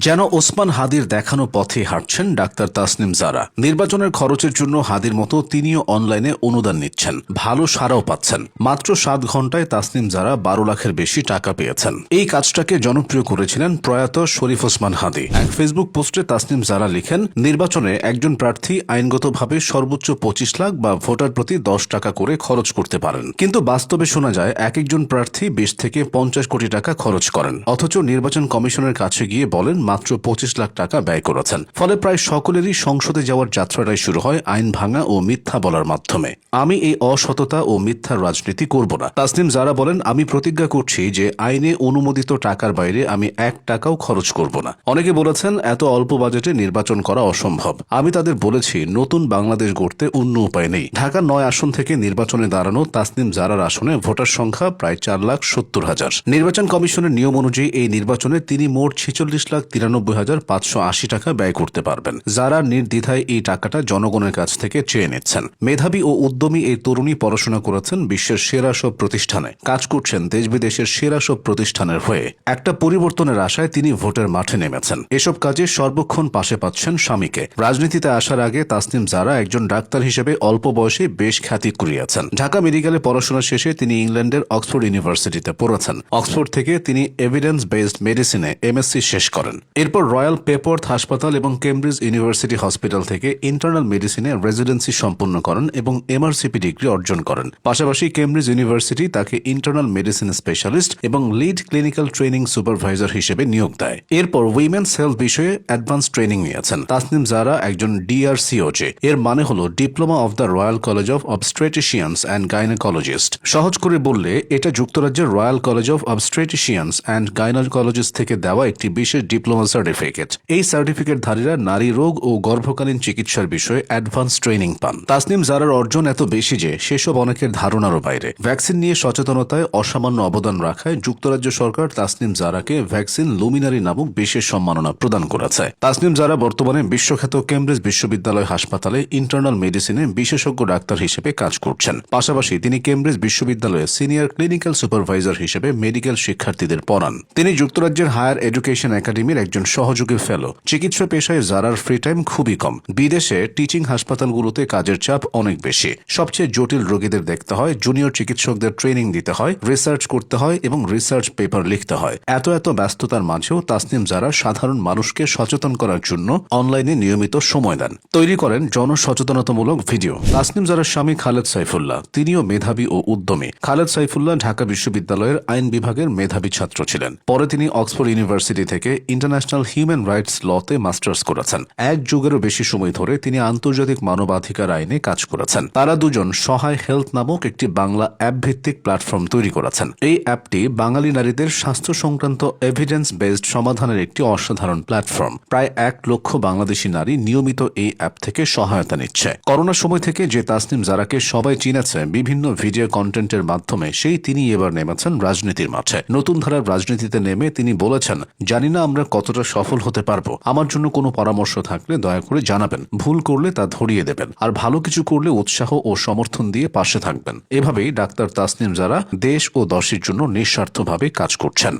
যেন ওসমান হাদির দেখানো পথে হাঁটছেন ডাক্তার তাসনিম জারা। নির্বাচনের খরচের জন্য হাদির মতো তিনিও অনলাইনে অনুদান নিচ্ছেন, ভালো সাড়াও পাচ্ছেন। মাত্র 7 ঘন্টায় তাসনিম জারা 12 লাখের বেশি টাকা পেয়েছেন। এই কাজটাকে জনপ্রিয় করেছিলেন প্রয়াত শরীফ ওসমান হাদি। এক ফেসবুক পোস্টে তাসনিম জারা লিখেন, নির্বাচনে একজন প্রার্থী আইনগতভাবে সর্বোচ্চ 25 লাখ বা ভোটার প্রতি 10 টাকা করে খরচ করতে পারেন, কিন্তু বাস্তবে শোনা যায় এক একজন প্রার্থী 20 থেকে 50 কোটি টাকা খরচ করেন, অথচ নির্বাচন কমিশনের কাছে গিয়ে বলেন মাত্র 25 লাখ টাকা ব্যয় করেছেন। ফলে প্রায় সকলেরই সংসদে যাওয়ার যাত্রাটাই শুরু হয় আইন ভাঙা ও মিথ্যা বলার মাধ্যমে। আমি এই অসততা ও মিথ্যার রাজনীতি করব না। তাসনিম জারা বলেন, আমি প্রতিজ্ঞা করছি যে আইনে অনুমোদিত টাকার বাইরে আমি 1 টাকাও খরচ করব না। অনেকে বলেছেন এত অল্প বাজেটে নির্বাচন করা অসম্ভব। আমি তাদের বলেছি নতুন বাংলাদেশ গড়তে অন্য উপায় নেই। ঢাকা 9 আসন থেকে নির্বাচনে দাঁড়ানো তাসনিম জারার আসনে ভোটার সংখ্যা প্রায় 4,70,000। নির্বাচন কমিশনের নিয়ম অনুযায়ী এই নির্বাচনে তিনি মোট 46,93,580 টাকা ব্যয় করতে পারবেন। যারা নির্দ্বিধায় এই টাকাটা জনগণের কাছ থেকে চেয়ে নিচ্ছেন। মেধাবী ও উদ্যমী এই তরুণী পড়াশোনা করেছেন বিশ্বের সেরা সব প্রতিষ্ঠানে, কাজ করছেন দেশ বিদেশের সেরা সব প্রতিষ্ঠানের হয়ে। একটা পরিবর্তনের আশায় তিনি ভোটের মাঠে নেমেছেন। এসব কাজে সর্বক্ষণ পাশে পাচ্ছেন স্বামীকে। রাজনীতিতে আসার আগে তাসনিম জারা একজন ডাক্তার হিসেবে অল্প বয়সে বেশ খ্যাতি কুড়িয়েছেন। ঢাকা মেডিকেলে পড়াশোনা শেষে তিনি ইংল্যান্ডের অক্সফোর্ড ইউনিভার্সিটিতে পড়েছেন। অক্সফোর্ড থেকে তিনি এভিডেন্স বেসড মেডিসিনে এমএসসি শেষ করেন। এরপর রয়্যাল পেপওয়ার্থ হাসপাতাল এবং কেমব্রিজ ইউনিভার্সিটি হসপিটাল থেকে ইন্টারনাল মেডিসিনে রেসিডেন্সি সম্পন্ন করেন এবং এমআরসিপি ডিগ্রি অর্জন করেন। পাশাপাশি কেমব্রিজ ইউনিভার্সিটি তাকে ইন্টারনাল মেডিসিন স্পেশালিস্ট এবং লিড ক্লিনিক্যাল ট্রেনিং সুপারভাইজার হিসেবে নিয়োগ দেয়। এরপর উইমেন্স হেলথ বিষয়ে অ্যাডভান্স ট্রেনিং নিয়েছেন। তাসনিম জারা একজন ডিআরসিওজে, এর মানে হল diploma of the royal college of obstetricians and gynaecologist. সহজ করে বললে এটা যুক্তরাজ্যের royal college of obstetricians and gynaecologist থেকে দেওয়া একটি বিশেষ ডিপ্লোমা সার্টিফিকেট। এই সার্টিফিকেটধারীরা নারী রোগ ও গর্ভকালীন চিকিৎসার বিষয়ে অ্যাডভান্স ট্রেনিং পান। তাসনিম জারার অর্জন এত বেশি যে সেসব অনেকের ধারণারও বাইরে। ভ্যাকসিন নিয়ে সচেতনতায় অসামান্য অবদান রাখায় যুক্তরাজ্য সরকার তাসনিম জারাকে ভ্যাকসিন লুমিনারি নামক বিশেষ সম্মাননা প্রদান করেছে। তাসনিম জারা বর্তমানে বিশ্বখ্যাত কেমব্রিজ বিশ্ববিদ্যালয় হাসপাতালে ইন্টারনাল মেডিসিনে বিশেষজ্ঞ ডাক্তার হিসেবে কাজ করছেন। পাশাপাশি তিনি কেমব্রিজ বিশ্ববিদ্যালয়ে সিনিয়র ক্লিনিক্যাল সুপারভাইজার হিসেবে মেডিকেল শিক্ষার্থীদের পড়ান। তিনি যুক্তরাজ্যের হায়ার এডুকেশন একাডেমির একজন সহযোগী ফেলো। চিকিৎসা পেশায় জারার ফ্রি টাইম খুবই কম। বিদেশে টিচিং হাসপাতালগুলোতে কাজের চাপ অনেক বেশি। সবচেয়ে জটিল রোগীদের দেখতে হয়, জুনিয়র চিকিৎসকদের ট্রেনিং দিতে হয়, রিসার্চ করতে হয় এবং রিসার্চ পেপার লিখতে হয়। এত ব্যস্ততার মাঝেও তাসনিম জারা সাধারণ মানুষকে সচেতন করার জন্য অনলাইনে নিয়মিত সময় দেন, তৈরি করেন জনসচেতনতামূলক ভিডিও। তাসনিম জারার স্বামী খালেদ সাইফুল্লাহ, তিনিও মেধাবী ও উদ্যমী। খালেদ সাইফুল্লাহ ঢাকা বিশ্ববিদ্যালয়ের আইন বিভাগের মেধাবী ছাত্র ছিলেন। পরে তিনি অক্সফোর্ড ইউনিভার্সিটি থেকে ইন্টারন্যাশনাল হিউম্যান রাইটস লতে মাস্টার্স করেছেন। 1 যুগেরও বেশি সময় ধরে তিনি আন্তর্জাতিক মানবাধিকার আইনে কাজ করেছেন। তারা দুজন সহায় হেলথ নামক একটি বাংলা অ্যাপ ভিত্তিক প্ল্যাটফর্ম তৈরি করেছেন। এই অ্যাপটি বাঙালি নারীদের স্বাস্থ্য সংক্রান্ত এভিডেন্স বেসড সমাধানের একটি অসাধারণ প্ল্যাটফর্ম। প্রায় 1 লক্ষ বাংলাদেশি নারী নিয়মিত এই অ্যাপ থেকে সহায়তা নিচ্ছে। করোনার সময় থেকে যে তাসনিম জারাকে সবাই চিনেছে বিভিন্ন ভিডিও কন্টেন্টের মাধ্যমে, সেই তিনি এবার নেমেছেন রাজনীতির মাঠে। নতুন ধারার রাজনীতিতে নেমে তিনি বলেছেন, জানি না আমরা কতটা সফল হতে পারবো। আমার জন্য কোনো পরামর্শ থাকলে দয়া করে জানাবেন। ভুল করলে তা ধরিয়ে দেবেন, আর ভালো কিছু করলে উৎসাহ ও সমর্থন দিয়ে পাশে থাকবেন। এভাবেই ডাক্তার তাসনিম জারা দেশ ও দশের জন্য নিঃস্বার্থভাবে কাজ করছেন।